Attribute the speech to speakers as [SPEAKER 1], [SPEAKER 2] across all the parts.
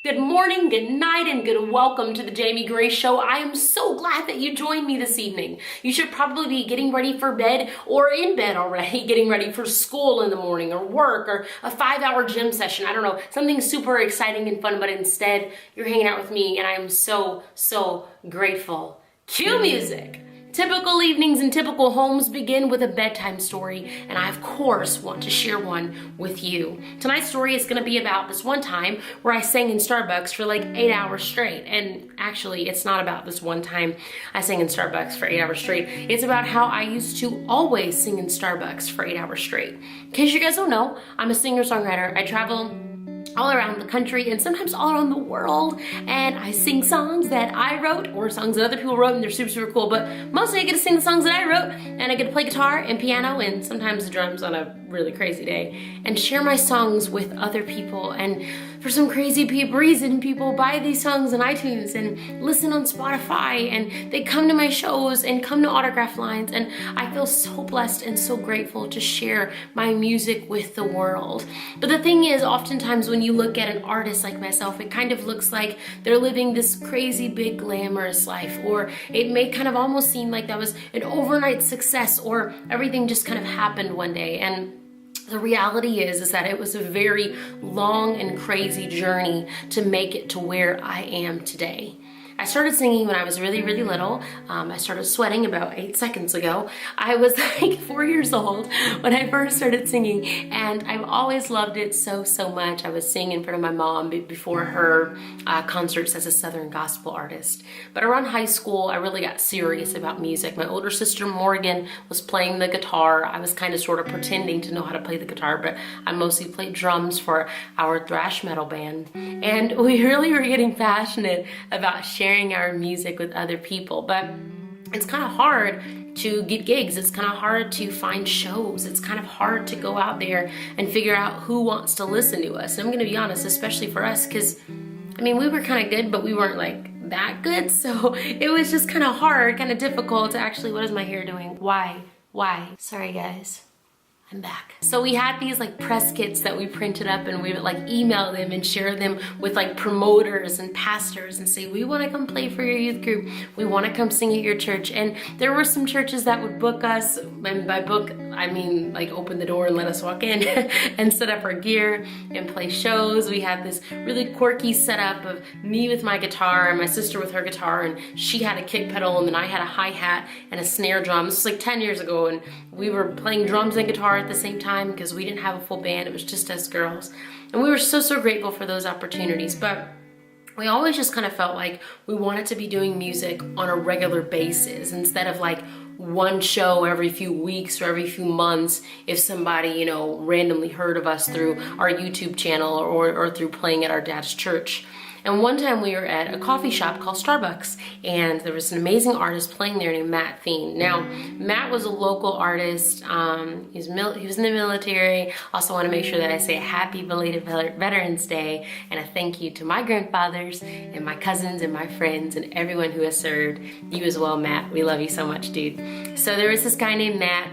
[SPEAKER 1] Good morning, good night, and good welcome to the Jamie Gray Show. I am so glad that you joined me this evening. You should probably be getting ready for bed or in bed already, getting ready for school in the morning or work or a 5-hour gym session. I don't know, something super exciting and fun, but instead you're hanging out with me and I am so grateful. Cue music! Typical evenings and typical homes begin with a bedtime story, and I of course want to share one with you. Tonight's story is going to be about this one time where I sang in Starbucks for like 8 hours straight. And actually, it's not about this one time I sang in Starbucks for 8 hours straight. It's about how I used to always sing in Starbucks for 8 hours straight. In case you guys don't know, I'm a singer-songwriter. I travel all around the country and sometimes all around the world, and I sing songs that I wrote or songs that other people wrote, and they're super cool, but mostly I get to sing the songs that I wrote, and I get to play guitar and piano and sometimes the drums on a really crazy day and share my songs with other people. And for some crazy reason, people buy these songs on iTunes and listen on Spotify, and they come to my shows and come to autograph lines, and I feel so blessed and so grateful to share my music with the world. But the thing is, oftentimes when you look at an artist like myself, it kind of looks like they're living this crazy big glamorous life, or it may kind of almost seem like that was an overnight success, or everything just kind of happened one day. And the reality is that it was a very long and crazy journey to make it to where I am today. I started singing when I was really little. I started sweating about 8 seconds ago. I was like 4 years old when I first started singing, and I've always loved it so much. I was singing in front of my mom before her concerts as a Southern gospel artist. But around high school, I really got serious about music. My older sister Morgan was playing the guitar. I was kind of sort of pretending to know how to play the guitar, but I mostly played drums for our thrash metal band. And we really were getting passionate about sharing our music with other people, but it's kind of hard to get gigs. It's kind of hard to find shows. It's kind of hard to go out there and figure out who wants to listen to us. And I'm gonna be honest, especially for us, because I mean, we were kind of good, but we weren't like that good. So it was just kind of hard, kind of difficult to actually, what is my hair doing? Why? Sorry guys. I'm back. So we had these like press kits that we printed up, and we would like email them and share them with like promoters and pastors and say, we want to come play for your youth group. We want to come sing at your church. And there were some churches that would book us, and by book, I mean like open the door and let us walk in and set up our gear and play shows. We had this really quirky setup of me with my guitar and my sister with her guitar, and she had a kick pedal, and then I had a hi-hat and a snare drum. This was like 10 years ago, and we were playing drums and guitar at the same time because we didn't have a full band. It was just us girls, and we were so grateful for those opportunities. But we always just kind of felt like we wanted to be doing music on a regular basis instead of like one show every few weeks or every few months if somebody, you know, randomly heard of us through our YouTube channel or through playing at our dad's church. And one time we were at a coffee shop called Starbucks, and there was an amazing artist playing there named Matt Thien. Now, Matt was a local artist. He was in the military. Also want to make sure that I say a happy belated Veterans Day and a thank you to my grandfathers and my cousins and my friends and everyone who has served. You as well, Matt. We love you so much, dude. So there was this guy named Matt,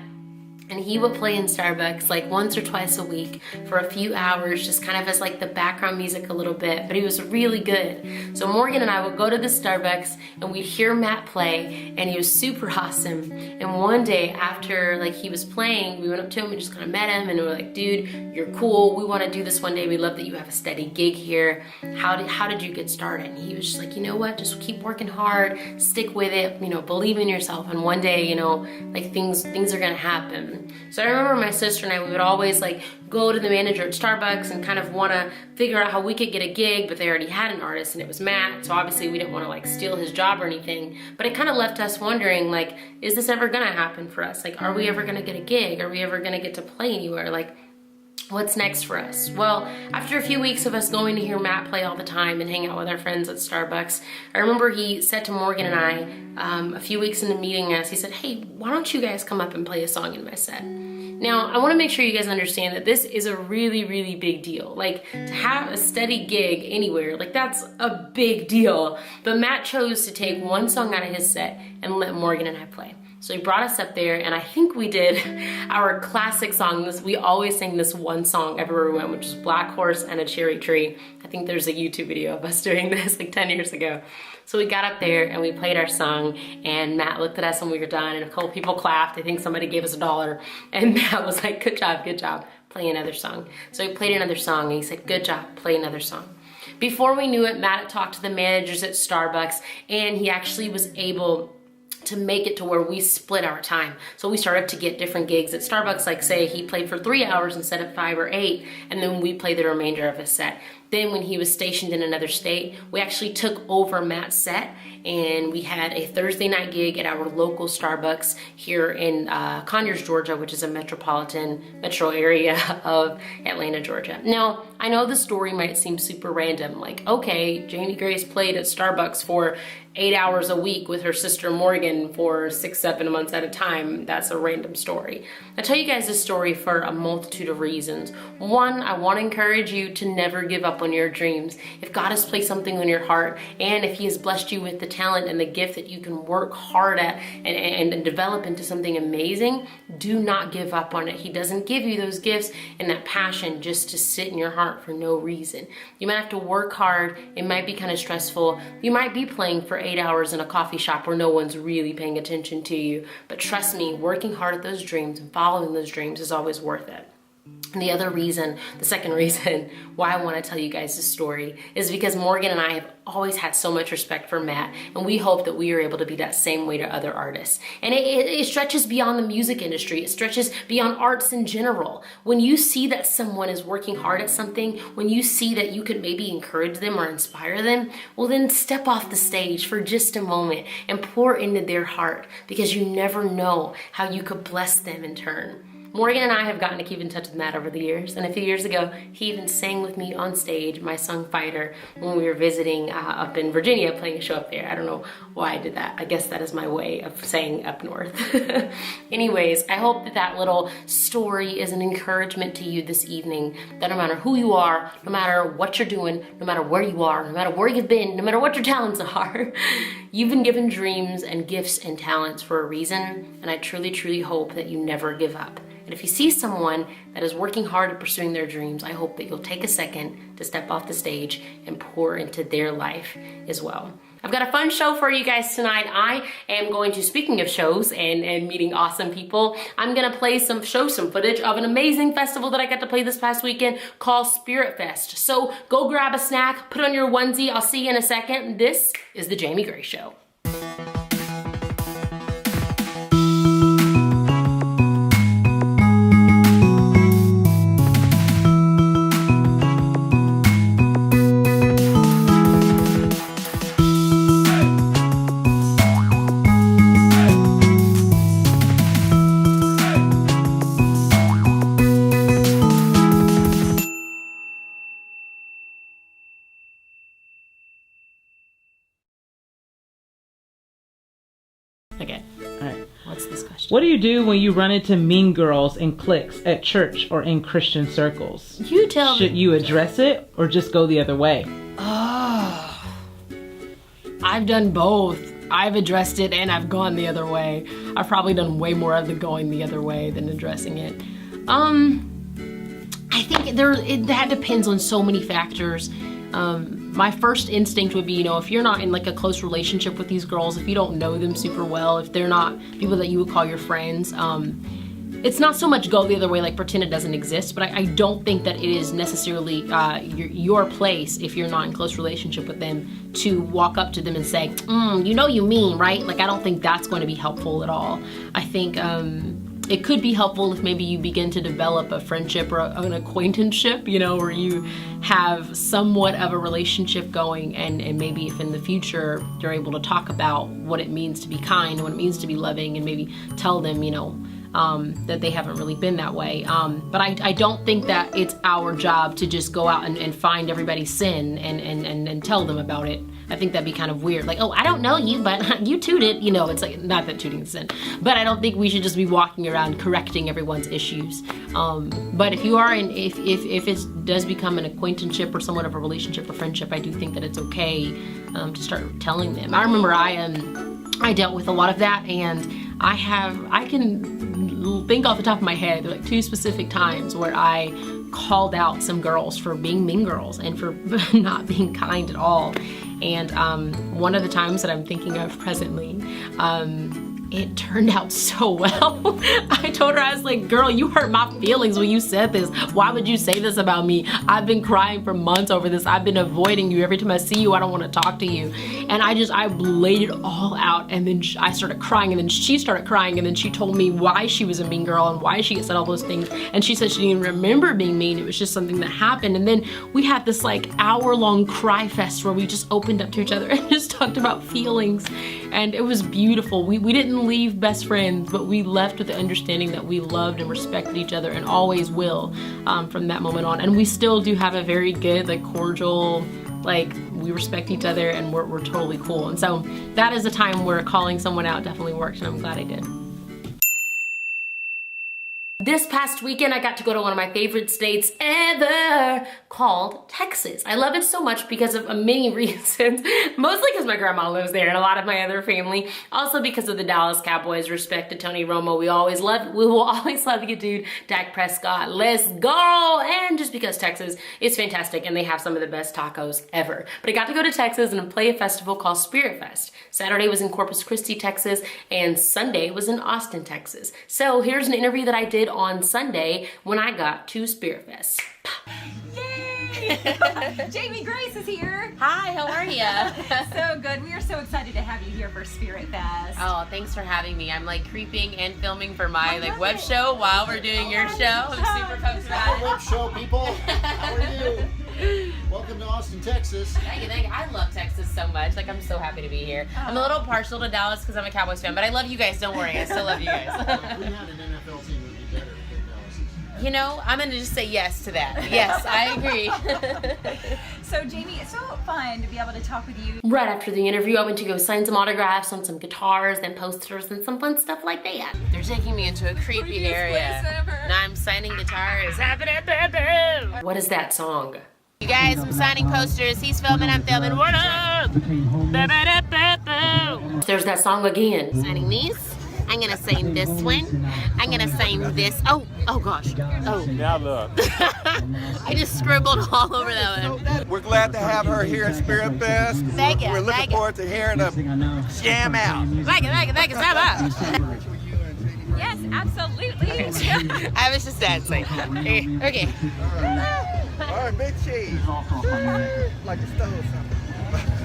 [SPEAKER 1] and he would play in Starbucks like once or twice a week for a few hours, just kind of as like the background music a little bit, but he was really good. So Morgan and I would go to the Starbucks and we'd hear Matt play, and he was super awesome. And one day after like he was playing, we went up to him and just kind of met him, and we were like, dude, you're cool. We want to do this one day. We love that you have a steady gig here. How did you get started? And he was just like, you know what, just keep working hard, stick with it, you know, believe in yourself, and one day, you know, like things are gonna happen. So I remember my sister and I, we would always like go to the manager at Starbucks and kind of want to figure out how we could get a gig, but they already had an artist, and it was Matt. So obviously we didn't want to like steal his job or anything, but it kind of left us wondering, like, is this ever gonna happen for us? Like, are we ever gonna get a gig? Are we ever gonna get to play anywhere? Like, what's next for us? Well, after a few weeks of us going to hear Matt play all the time and hang out with our friends at Starbucks, I remember he said to Morgan and I, a few weeks into meeting us, he said, hey, why don't you guys come up and play a song in my set? Now, I want to make sure you guys understand that this is a really big deal. Like, to have a steady gig anywhere, like that's a big deal. But Matt chose to take one song out of his set and let Morgan and I play. So he brought us up there, and I think we did our classic song. We always sing this one song everywhere we went, which is Black Horse and a Cherry Tree. I think there's a YouTube video of us doing this like 10 years ago. So we got up there and we played our song, and Matt looked at us when we were done, and a couple people clapped. I think somebody gave us $1, and Matt was like, good job, play another song. So he played another song, and he said, good job, play another song. Before we knew it, Matt had talked to the managers at Starbucks, and he actually was able to make it to where we split our time. So we started to get different gigs at Starbucks, like say he played for 3 hours instead of 5 or 8, and then we played the remainder of his set. Then when he was stationed in another state, we actually took over Matt's set, and we had a Thursday night gig at our local Starbucks here in Conyers, Georgia, which is a metro area of Atlanta, Georgia. Now, I know the story might seem super random, like, okay, Jamie Grace played at Starbucks for 8 hours a week with her sister Morgan for 6-7 months at a time. That's a random story. I tell you guys this story for a multitude of reasons. One, I want to encourage you to never give up on your dreams. If God has placed something on your heart, and if he has blessed you with the talent and the gift that you can work hard at and develop into something amazing, do not give up on it. He doesn't give you those gifts and that passion just to sit in your heart for no reason. You might have to work hard. It might be kind of stressful. You might be playing for 8 hours in a coffee shop where no one's really paying attention to you. But trust me, working hard at those dreams and following those dreams is always worth it. And the second reason why I want to tell you guys this story is because Morgan and I have always had so much respect for Matt, and we hope that we are able to be that same way to other artists. And it stretches beyond the music industry. It stretches beyond arts in general. When you see that someone is working hard at something, when you see that you could maybe encourage them or inspire them, well then step off the stage for just a moment and pour into their heart, because you never know how you could bless them in turn. Morgan and I have gotten to keep in touch with Matt over the years, and a few years ago, he even sang with me on stage my song Fighter when we were visiting up in Virginia, playing a show up there. I don't know why I did that. I guess that is my way of saying up north. Anyways, I hope that little story is an encouragement to you this evening, that no matter who you are, no matter what you're doing, no matter where you are, no matter where you've been, no matter what your talents are, you've been given dreams and gifts and talents for a reason, and I truly, truly hope that you never give up. And if you see someone that is working hard at pursuing their dreams, I hope that you'll take a second to step off the stage and pour into their life as well. I've got a fun show for you guys tonight. I am going to, speaking of shows and meeting awesome people, I'm gonna play some footage of an amazing festival that I got to play this past weekend called SpiritFest. So go grab a snack, put on your onesie. I'll see you in a second. This is the Jamie Gray Show. Okay.
[SPEAKER 2] All right.
[SPEAKER 1] What's this question?
[SPEAKER 2] What do you do when you run into mean girls in cliques at church or in Christian circles?
[SPEAKER 1] You tell me.
[SPEAKER 2] Should you address it or just go the other way?
[SPEAKER 1] Oh, I've done both. I've addressed it and I've gone the other way. I've probably done way more of the going the other way than addressing it. I think that depends on so many factors. My first instinct would be, if you're not in like a close relationship with these girls, if you don't know them super well, if they're not people that you would call your friends, it's not so much go the other way, like pretend it doesn't exist, but I don't think that it is necessarily your place, if you're not in close relationship with them, to walk up to them and say, you mean, right? Like, I don't think that's going to be helpful at all. I think it could be helpful if maybe you begin to develop a friendship or an acquaintanceship, where you have somewhat of a relationship going, and maybe if in the future you're able to talk about what it means to be kind, what it means to be loving, and maybe tell them, that they haven't really been that way. But I don't think that it's our job to just go out and find everybody's sin and tell them about it. I think that'd be kind of weird. Like, oh, I don't know you, but you tooted. It's like, not that tooting is sin. But I don't think we should just be walking around correcting everyone's issues. But if you are if it does become an acquaintanceship or somewhat of a relationship or friendship, I do think that it's okay to start telling them. I remember I dealt with a lot of that, and I can think off the top of my head, like 2 specific times where I called out some girls for being mean girls and for not being kind at all. And one of the times that I'm thinking of presently, it turned out so well. I told her, I was like, girl, you hurt my feelings when you said this. Why would you say this about me? I've been crying for months over this. I've been avoiding you. Every time I see you, I don't want to talk to you. And I laid it all out, and then I started crying, and then she started crying, and then she told me why she was a mean girl and why she had said all those things. And she said she didn't even remember being mean. It was just something that happened. And then we had this like hour-long cry fest where we just opened up to each other and just talked about feelings. And it was beautiful. We didn't leave best friends, but we left with the understanding that we loved and respected each other and always will from that moment on. And we still do have a very good, like, cordial, like, we respect each other and we're totally cool. And so that is a time where calling someone out definitely worked, and I'm glad I did. This past weekend, I got to go to one of my favorite states ever, called Texas. I love it so much because of many reasons. Mostly because my grandma lives there and a lot of my other family. Also because of the Dallas Cowboys. Respect to Tony Romo. We will always love you, dude. Dak Prescott, let's go! And just because Texas is fantastic and they have some of the best tacos ever. But I got to go to Texas and play a festival called SpiritFest. Saturday was in Corpus Christi, Texas, and Sunday was in Austin, Texas. So here's an interview that I did on Sunday when I got to SpiritFest.
[SPEAKER 3] Yay! Jamie Grace is here.
[SPEAKER 1] Hi, how are you?
[SPEAKER 3] So good. We are so excited to have you here for SpiritFest.
[SPEAKER 1] Oh, thanks for having me. I'm like creeping and filming for my like web show while we're doing your show. I'm super pumped about it.
[SPEAKER 4] Web show, people. How are you? Welcome to Austin, Texas.
[SPEAKER 1] Thank you. I love Texas so much. Like, I'm so happy to be here. I'm a little partial to Dallas because I'm a Cowboys fan, but I love you guys. Don't worry, I still love you guys.
[SPEAKER 4] If we had an NFL team, it would be better than Dallas's.
[SPEAKER 1] You know, I'm gonna just say yes to that. Yes, I agree.
[SPEAKER 3] So Jamie, it's so fun to be able to talk with you.
[SPEAKER 1] Right after the interview, I went to go sign some autographs on some guitars and posters and some fun stuff like that. They're taking me into a creepy area. And I'm signing guitars. What is that song? You guys, I'm signing posters. He's filming, I'm filming. What up? There's that song again. Signing these. I'm gonna sign this one. I'm gonna sign this. Oh gosh. Oh.
[SPEAKER 5] Now look.
[SPEAKER 1] I just scribbled all over that one.
[SPEAKER 5] We're glad to have her here at SpiritFest.
[SPEAKER 1] Thank you.
[SPEAKER 5] We're looking forward to hearing her jam out.
[SPEAKER 1] Thank you, jam out.
[SPEAKER 3] Yes, absolutely.
[SPEAKER 1] I was just dancing. Okay.
[SPEAKER 5] All right, big cheese. Like you stole something.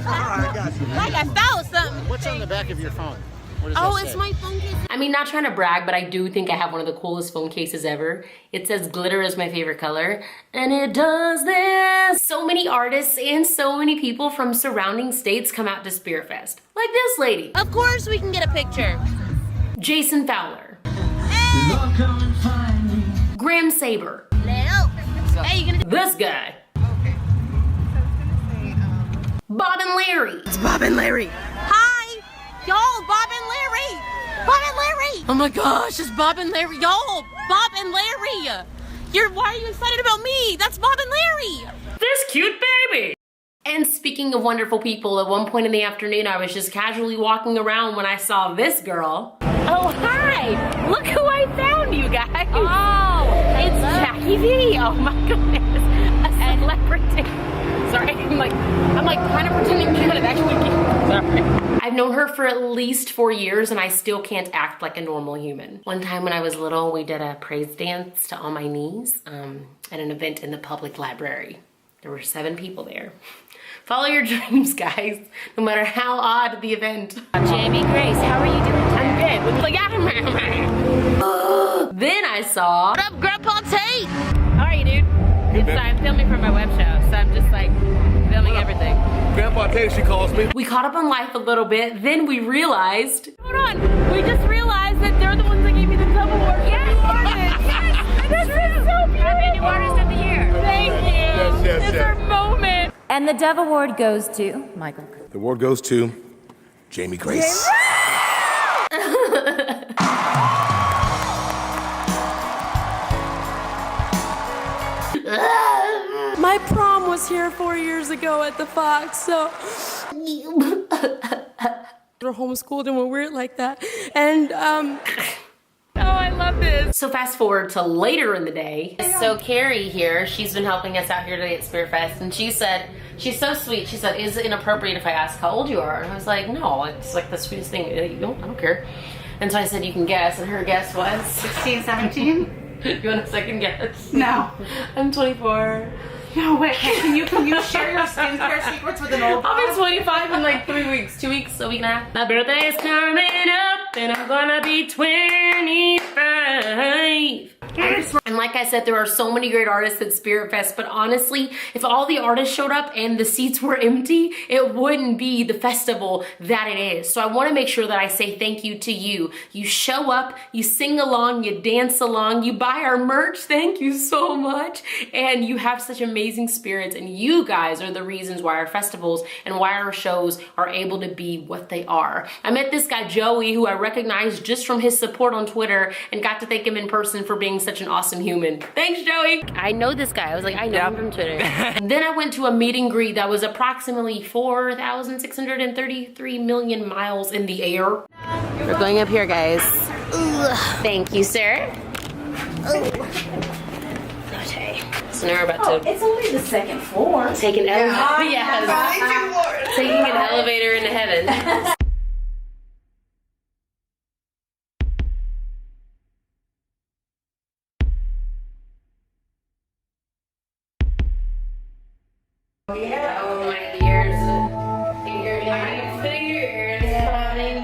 [SPEAKER 5] All right, I got you.
[SPEAKER 1] Like I stole something.
[SPEAKER 4] What's on the back of your phone? What does
[SPEAKER 1] Oh,
[SPEAKER 4] that
[SPEAKER 1] it's
[SPEAKER 4] say?
[SPEAKER 1] my phone case. I mean, not trying to brag, but I do think I have one of the coolest phone cases ever. It says glitter is my favorite color, and it does this. So many artists and so many people from surrounding states come out to SpiritFest. Like this lady. Of course we can get a picture. Jason Fowler. Graham Saber. Hey, you gonna this guy.
[SPEAKER 3] Okay. So it's gonna say,
[SPEAKER 1] Bob and Larry. It's Bob and Larry. Hi, y'all, Bob and Larry. Bob and Larry. Oh my gosh, it's Bob and Larry. Y'all, Bob and Larry. Why are you excited about me? That's Bob and Larry. This cute baby. And speaking of wonderful people, at one point in the afternoon, I was just casually walking around when I saw this girl. Oh, hi. Look who I found, you guys. Oh, it's Jackie V. Oh my goodness. A celebrity. Sorry, I'm like kind of pretending to actually. Sorry. I've known her for at least 4 years and I still can't act like a normal human. One time when I was little, we did a praise dance to On My Knees at an event in the public library. There were 7 people there. Follow your dreams, guys, no matter how odd the event.
[SPEAKER 3] Jamie Grace, how are you doing today?
[SPEAKER 1] I'm good. Like, then I saw, what up, Grandpa Tate? How are you, dude? I'm filming for my web show, so I'm just like filming everything.
[SPEAKER 5] Grandpa Tate, she calls me.
[SPEAKER 1] We caught up on life a little bit, then we realized, hold on, we just realized that they're the ones that gave me the Dove Award. Yes, this is so beautiful. Happy New Artist of the Year. Thank you.
[SPEAKER 5] Yes.
[SPEAKER 1] It's our moment.
[SPEAKER 6] And the Dove Award goes to Michael.
[SPEAKER 5] The award goes to Jamie Grace.
[SPEAKER 7] My prom was here 4 years ago at the Fox, so.
[SPEAKER 1] are homeschooled and we're weird like that. And, oh, I love this. So fast forward to later in the day. So Carrie here, she's been helping us out here today at SpiritFest, and she said, she's so sweet, she said, is it inappropriate if I ask how old you are? And I was like, no, it's like the sweetest thing. I don't care. And so I said, you can guess, and her guess was
[SPEAKER 3] 16, 17?
[SPEAKER 1] You want a second guess?
[SPEAKER 3] No.
[SPEAKER 1] I'm 24.
[SPEAKER 3] No, wait, can you share your skincare secrets with an old
[SPEAKER 1] I'll be 25 in like 3 weeks, 2 weeks, a week and a half. My birthday's coming up and I'm gonna be 25. And like I said, there are so many great artists at SpiritFest, but honestly, if all the artists showed up and the seats were empty, it wouldn't be the festival that it is. So I wanna make sure that I say thank you to you. You show up, you sing along, you dance along, you buy our merch, thank you so much. And you have such amazing spirits, and you guys are the reasons why our festivals and why our shows are able to be what they are. I met this guy, Joey, who I recognized just from his support on Twitter, and got to thank him in person for being such an awesome human. Thanks, Joey. I know this guy. I was like, I know him from Twitter. Then I went to a meet and greet that was approximately 4,633 million miles in the air. We're going up here, guys. Ugh. Thank you, sir. Okay. So now we're about to...
[SPEAKER 3] It's only the second floor.
[SPEAKER 1] Take an elevator. Yes. Taking an elevator into heaven.
[SPEAKER 3] Yeah.
[SPEAKER 1] Oh my ears. Fingers coming.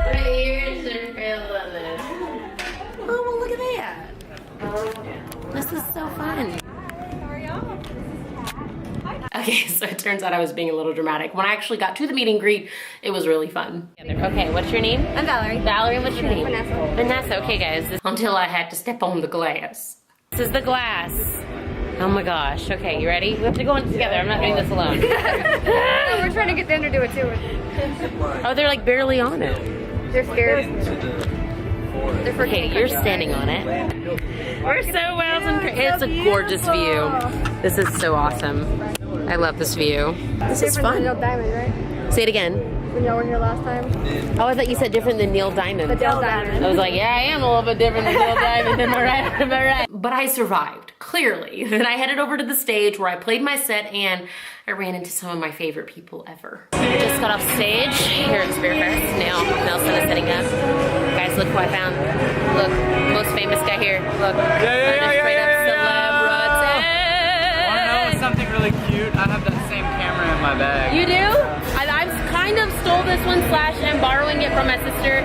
[SPEAKER 1] My ears are feeling it. Oh, well, look at that. This is so fun. Okay, so it turns out I was being a little dramatic. When I actually got to the meet and greet, it was really fun. Okay, what's your name?
[SPEAKER 7] I'm Valerie.
[SPEAKER 1] Valerie, what's your name?
[SPEAKER 7] Vanessa.
[SPEAKER 1] Vanessa, okay guys. Until I had to step on the glass. This is the glass. Oh my gosh. Okay, you ready? We have to go in together. I'm not doing this alone.
[SPEAKER 7] No, we're trying to get them to do it too.
[SPEAKER 1] Oh, they're like barely on it.
[SPEAKER 7] They're scared. They're for
[SPEAKER 1] Okay, you're standing on it. We're so well. It's a gorgeous view. This is so awesome. I love this view. This is fun.
[SPEAKER 7] Neil Diamond, right?
[SPEAKER 1] Say it again.
[SPEAKER 7] When y'all were here last time.
[SPEAKER 1] Oh, I thought you said different than Neil Diamond.
[SPEAKER 7] But Neil Diamond.
[SPEAKER 1] I was like, yeah, I am a little bit different than Neil Diamond. Am I right? Am I right? But I survived, clearly. Then I headed over to the stage where I played my set, and I ran into some of my favorite people ever. I just got off stage here at SpiritFest. Now Nelson is setting up. Guys, look who I found. Look, most famous guy here. Look. Straight up celebrity.
[SPEAKER 8] Wanna know something really cute? I have that same camera in my bag.
[SPEAKER 1] You do? I kind of stole this one / I'm borrowing it from my sister /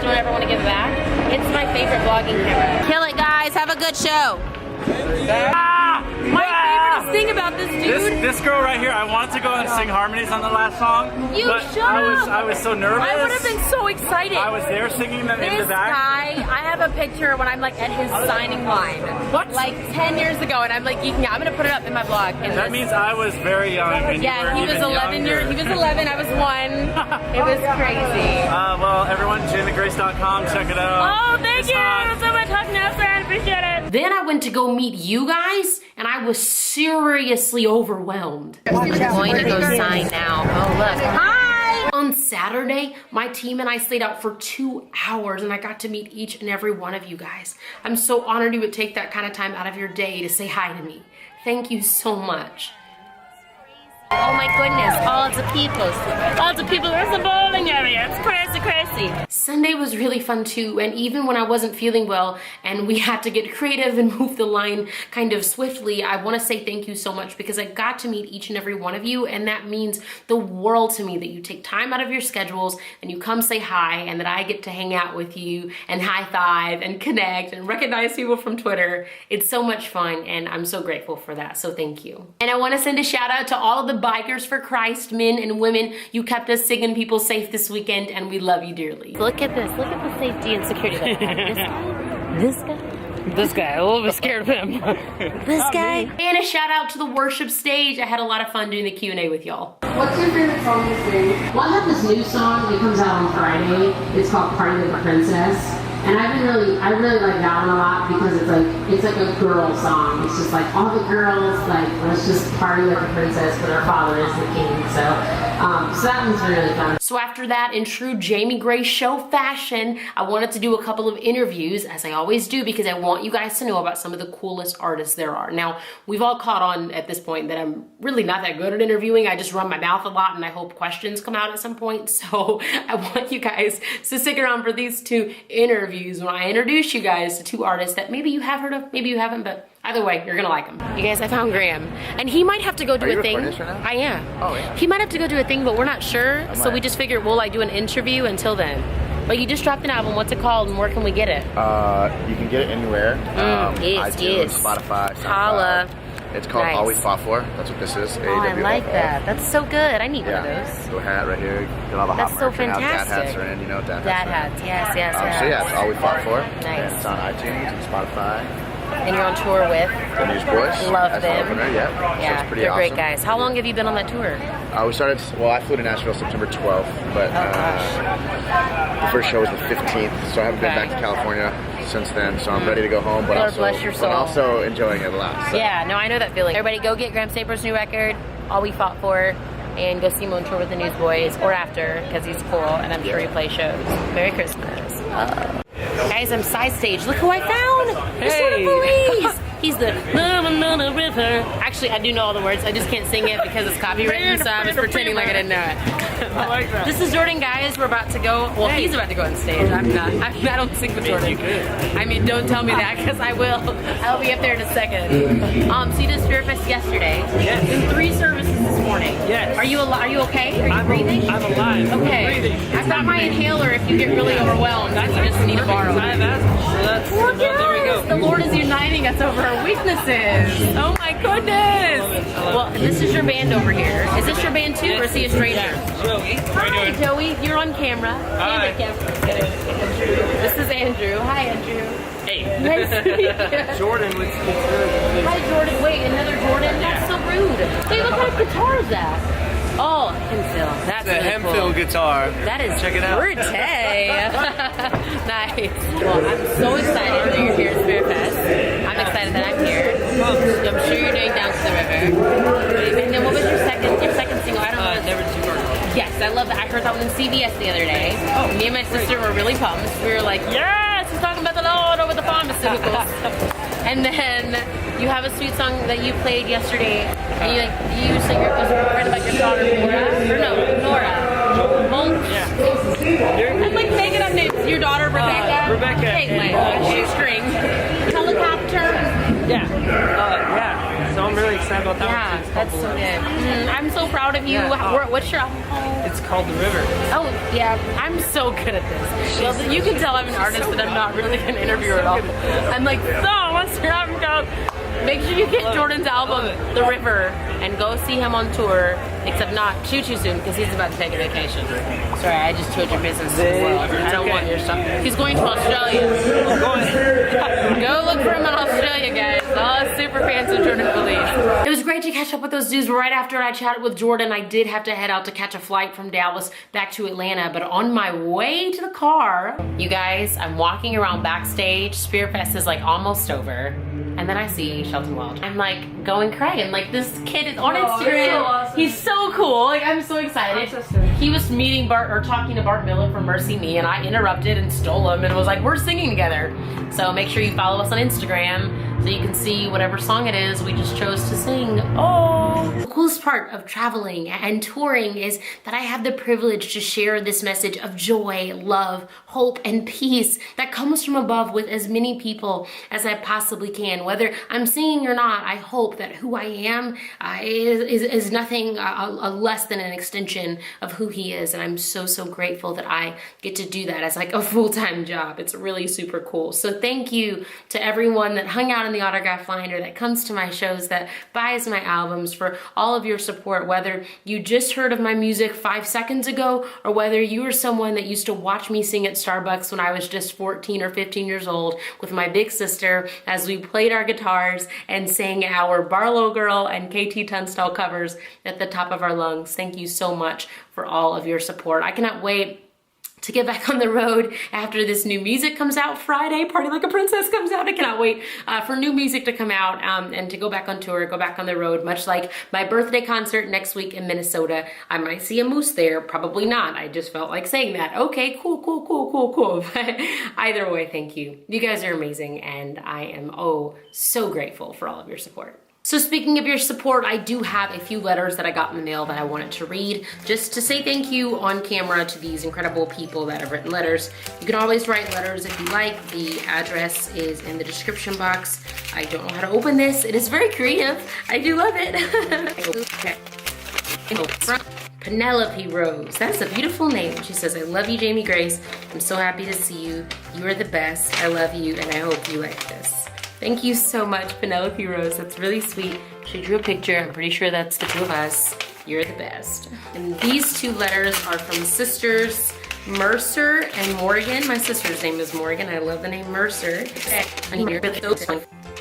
[SPEAKER 1] don't ever want to give it back. It's my favorite vlogging camera. Kill it, guys. Have a good show. My favorite thing about this dude.
[SPEAKER 8] This girl right here, I wanted to go and sing harmonies on the last song. But I was so nervous.
[SPEAKER 1] I would have been so excited.
[SPEAKER 8] I was there singing them in the back.
[SPEAKER 1] This guy, I have a picture when I'm like at his signing line.
[SPEAKER 8] What?
[SPEAKER 1] Like 10 years ago, and I'm like geeking out. I'm gonna put it up in my blog.
[SPEAKER 8] That means I was very young. And
[SPEAKER 1] yeah,
[SPEAKER 8] you
[SPEAKER 1] he
[SPEAKER 8] were
[SPEAKER 1] was 11 years. He was 11. I was 1. It was crazy.
[SPEAKER 8] Well, everyone, JamieGrace.com, check it out.
[SPEAKER 1] Oh, thank you so much, Huck Nelson. Appreciate it. Then I went to go meet you guys, and I was seriously overwhelmed. I'm going to go sign now. Oh, look. Hi! On Saturday, my team and I stayed out for 2 hours, and I got to meet each and every one of you guys. I'm so honored you would take that kind of time out of your day to say hi to me. Thank you so much. Oh my goodness, all the people, there's a bowling area, it's crazy, crazy. Sunday was really fun too, and even when I wasn't feeling well and we had to get creative and move the line kind of swiftly, I want to say thank you so much because I got to meet each and every one of you, and that means the world to me that you take time out of your schedules and you come say hi, and that I get to hang out with you and high five and connect and recognize people from Twitter. It's so much fun, and I'm so grateful for that, so thank you. And I want to send a shout out to all of the Bikers for Christ, men and women. You kept us singing people safe this weekend, and we love you dearly. Look at this. Look at the safety and security that we have. This guy. A little bit scared of him. This guy. And a shout out to the worship stage. I had a lot of fun doing the Q&A with y'all. What's your favorite song to sing? Well, I have this new song. It comes out on Friday. It's called Party Like a Princess. And I really like that one a lot because it's like a girl song. It's just like all the girls, like, let's just party like a princess, but our father is the king. So that one's really fun. So after that, in true Jamie Gray show fashion, I wanted to do a couple of interviews, as I always do, because I want you guys to know about some of the coolest artists there are. Now, we've all caught on at this point that I'm really not that good at interviewing. I just run my mouth a lot and I hope questions come out at some point. So I want you guys to stick around for these two interviews when I introduce you guys to two artists that maybe you have heard of, maybe you haven't, but either way, you're gonna like them. You guys, I found Graham, and he might have to go do a thing. Are you recording this right now? I am. Oh yeah. He might have to go do a thing, but we're not sure. So we just figured we'll like do an interview until then. But you just dropped an album. What's it called, and where can we get it?
[SPEAKER 5] You can get it anywhere. iTunes, Spotify,
[SPEAKER 1] Holla.
[SPEAKER 5] It's called All We Fought For. That's what this is.
[SPEAKER 1] Oh, I like that. That's so good. I need one of those.
[SPEAKER 5] Little hat right here. Get all the
[SPEAKER 1] That's
[SPEAKER 5] hot
[SPEAKER 1] so
[SPEAKER 5] merch right now.
[SPEAKER 1] fantastic.
[SPEAKER 5] Dad hats are in, you know, dad
[SPEAKER 1] hats. Yes.
[SPEAKER 5] So yeah, it's All We Fought For.
[SPEAKER 1] Nice.
[SPEAKER 5] And it's on iTunes and Spotify.
[SPEAKER 1] And you're on tour with?
[SPEAKER 5] The Newsboys.
[SPEAKER 1] Love them.
[SPEAKER 5] Opener,
[SPEAKER 1] yeah,
[SPEAKER 5] so it's pretty
[SPEAKER 1] they're
[SPEAKER 5] awesome.
[SPEAKER 1] great guys. How long have you been on that tour?
[SPEAKER 5] I flew to Nashville September 12th, but the first show was the 15th, so I haven't been back to California since then, so I'm ready to go home, but also enjoying it a lot. So.
[SPEAKER 1] Yeah, no, I know that feeling. Everybody go get Graham Stapler's new record, All We Fought For, and go see him on tour with the Newsboys, or after, because he's cool, and I'm sure he plays shows. Merry Christmas. Guys, I'm side stage. Look who I found! Hey! He's the river. Actually, I do know all the words. I just can't sing it because it's copywritten, so I'm just pretending like I didn't know it.
[SPEAKER 8] I like that.
[SPEAKER 1] This is Jordan, guys. We're about to go. Well, he's about to go on stage. I'm not. I don't sing with Jordan. I mean, don't tell me that because I will. I'll be up there in a second. So you did SpiritFest yesterday.
[SPEAKER 8] Yes.
[SPEAKER 1] And 3 services this morning.
[SPEAKER 8] Yes.
[SPEAKER 1] Are you okay? Are you breathing?
[SPEAKER 8] I'm alive.
[SPEAKER 1] Okay.
[SPEAKER 8] I'm breathing.
[SPEAKER 1] I've got my inhaler if you get really overwhelmed. You just need to borrow it.
[SPEAKER 8] There we go.
[SPEAKER 1] The Lord is uniting us over our weaknesses. Oh my goodness. Well, this is your band over here. Is this your band too, or is he a stranger?
[SPEAKER 8] Yeah, Joey.
[SPEAKER 1] Hi, Joey. You're on camera.
[SPEAKER 8] Hi.
[SPEAKER 1] This is Andrew. Hi, Andrew.
[SPEAKER 8] Hey.
[SPEAKER 1] Nice to meet you.
[SPEAKER 8] Jordan with
[SPEAKER 1] Hi, Jordan. Wait, another Jordan? That's so rude. Hey, what kind of guitar is that? Oh, Hemfill. That's
[SPEAKER 8] the
[SPEAKER 1] really
[SPEAKER 8] Hemfill
[SPEAKER 1] cool.
[SPEAKER 8] guitar.
[SPEAKER 1] That is
[SPEAKER 8] Check it out.
[SPEAKER 1] pretty. Nice. Well, I'm so excited that you're here at SpiritFest. I'm excited that I'm here. I'm sure you're doing Down to the River. And then what was your second single? I don't know.
[SPEAKER 8] Never Too Far.
[SPEAKER 1] Yes, I love that. I heard that one in CVS the other day. Oh, me and my sister were really pumped. We were like, yes, he's talking about the Lord over the pharmaceuticals. And then you have a sweet song that you played yesterday. And you sing it was right about your daughter Nora. Yeah. I'm like making up names. Your daughter Rebecca.
[SPEAKER 8] Rebecca.
[SPEAKER 1] Hey, string. Helicopter.
[SPEAKER 8] Yeah. So I'm really excited about that.
[SPEAKER 1] Yeah, that's so good. I'm so proud of you. What's your album called?
[SPEAKER 8] It's called The River.
[SPEAKER 1] Oh, yeah. I'm so good at this. Well, you can tell I'm an artist that I'm not really an interviewer at all. I'm like, so what's your album called? Make sure you get Jordan's album, The River, and go see him on tour, except not too soon, because he's about to take a vacation. Sorry, I just told your business to the world. I don't want your stuff. He's going to Australia. Go look for him in Australia, guys. All super fans of Jordan Feliz. It was great to catch up with those dudes. Right after I chatted with Jordan, I did have to head out to catch a flight from Dallas back to Atlanta, but on my way to the car, you guys, I'm walking around backstage. SpiritFest is like almost over. And then I see Shelton Welch. I'm like going crazy. I'm like, this kid is on Instagram. So awesome. He's so cool. Like, I'm so excited. He was talking to Bart Miller from Mercy Me, and I interrupted and stole him and was like, we're singing together. So make sure you follow us on Instagram so you can see whatever song it is we just chose to sing. Oh! The coolest part of traveling and touring is that I have the privilege to share this message of joy, love, hope, and peace that comes from above with as many people as I possibly can. Whether I'm singing or not, I hope that who I am is nothing less than an extension of who he is. And I'm so grateful that I get to do that as like a full-time job. It's really super cool. So thank you to everyone that hung out in the autograph line or that comes to my shows, that buys my albums, for all of your support, whether you just heard of my music 5 seconds ago or whether you were someone that used to watch me sing at Starbucks when I was just 14 or 15 years old with my big sister as we played our guitars and sang our Barlow Girl and KT Tunstall covers at the top of our lungs. Thank you so much for all of your support. I cannot wait to get back on the road after this new music comes out Friday. Party Like a Princess comes out. I cannot wait for new music to come out and to go back on tour, go back on the road, much like my birthday concert next week in Minnesota. I might see a moose there, probably not. I just felt like saying that. Okay, cool. But either way, thank you. You guys are amazing, and I am so grateful for all of your support. So speaking of your support, I do have a few letters that I got in the mail that I wanted to read, just to say thank you on camera to these incredible people that have written letters. You can always write letters if you like. The address is in the description box. I don't know how to open this. It is very creative. I do love it. Penelope Rose. That's a beautiful name. She says, I love you, Jamie Grace. I'm so happy to see you. You are the best. I love you, and I hope you like this. Thank you so much, Penelope Rose. That's really sweet. She drew a picture. I'm pretty sure that's the two of us. You're the best. And these two letters are from sisters Mercer and Morgan. My sister's name is Morgan. I love the name Mercer.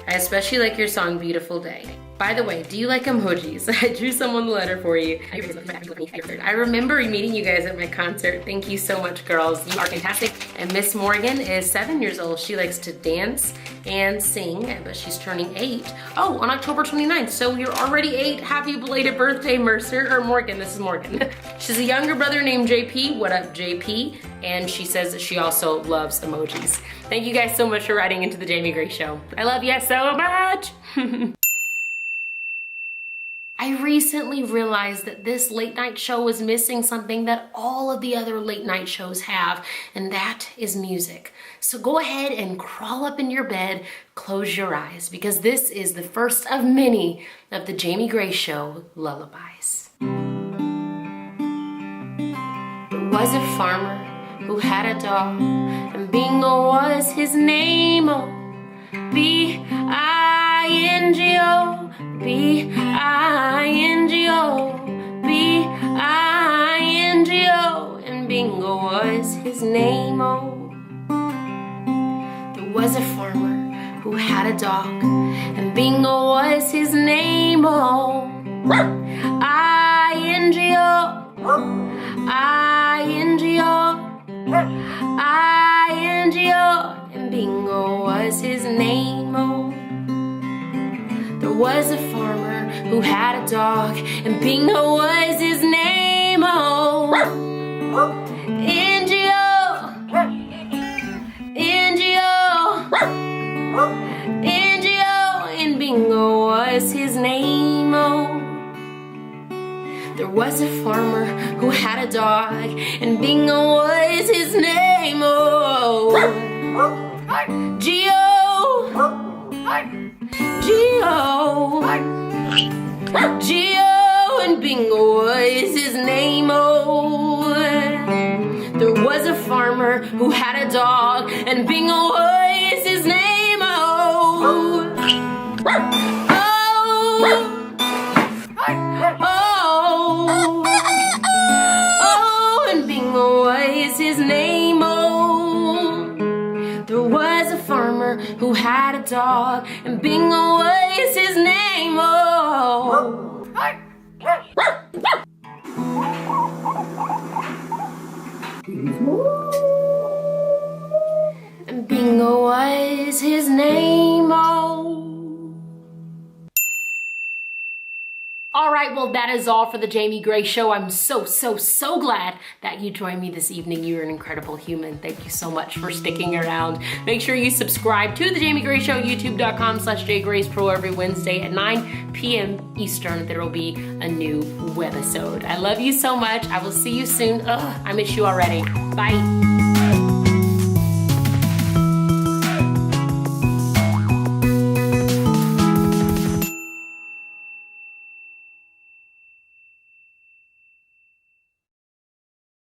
[SPEAKER 1] I especially like your song, Beautiful Day. By the way, do you like emojis? I drew someone the letter for you. I remember meeting you guys at my concert. Thank you so much, girls. You are fantastic. And Miss Morgan is 7 years old. She likes to dance and sing, but she's turning 8. Oh, on October 29th. So you're already 8. Happy belated birthday, Mercer, or Morgan. This is Morgan. She's a younger brother named JP. What up, JP? And she says that she also loves emojis. Thank you guys so much for writing into the Jamie Grace Show. I love you so much. I recently realized that this late night show was missing something that all of the other late night shows have, and that is music. So go ahead and crawl up in your bed, close your eyes, because this is the first of many of the Jamie Grace Show lullabies. There was a farmer who had a dog, and Bingo was his name. Oh, B-I-N-G-O, B-I-N-G-O, B-I-N-G-O, and Bingo was his name. Oh, there was a farmer who had a dog, and Bingo was his name. Oh, I-N-G-O, I-N-G-O, I-N-G-O, and Bingo was his name. Oh, there was a farmer who had a dog, and Bingo was his name. Oh, N-G-O, N-G-O, N-G-O, and Bingo was his name. Oh, there was a farmer who had a dog, and Bingo was his name. Oh, G-O, G-O, G-O, and Bingo was his name. Oh, there was a farmer who had a dog, and Bingo was his name. Oh, oh, and Bingo was his name. Oh, there was a farmer who had a dog, and Bingo was his name. Oh, and Bingo was his name. Oh. All right, well, that is all for the Jamie Grace Show. I'm so glad that you joined me this evening. You're an incredible human. Thank you so much for sticking around. Make sure you subscribe to the Jamie Grace Show, youtube.com/jgracepro every Wednesday at 9 p.m. Eastern. There will be a new webisode. I love you so much. I will see you soon. Ugh, I miss you already. Bye.